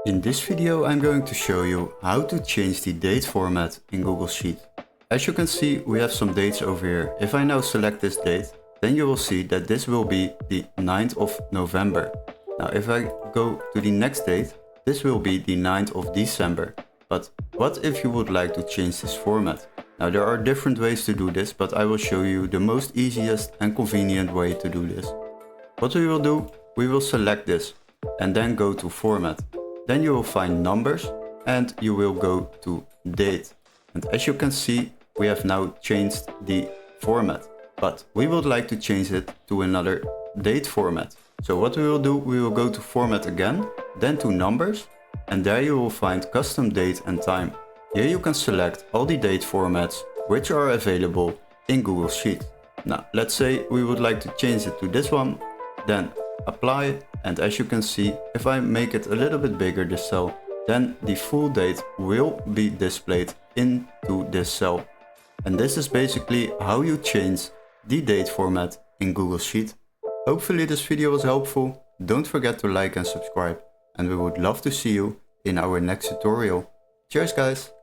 In this video I'm going to show you how to change the date format in Google Sheet. As you can see, we have some dates over here. If I now select this date, then you will see that this will be the 9th of November. Now if I go to the next date, this will be the 9th of December. But what if you would like to change this format? Now there are different ways to do this, but I will show you the most easiest and convenient way to do this. What we will do, we will select this and then go to format. Then you will find numbers and you will go to date. And as you can see, we have now changed the format, but we would like to change it to another date format. So what we will do, we will go to format again, then to numbers, and there you will find custom date and time. Here you can select all the date formats which are available in Google Sheet. Now let's say we would like to change it to this one, then apply, and as you can see, if I make it a little bit bigger, this cell, then the full date will be displayed into this cell. And this is basically how you change the date format in Google Sheet. Hopefully this video was helpful. Don't forget to like and subscribe, and we would love to see you in our next tutorial. Cheers guys!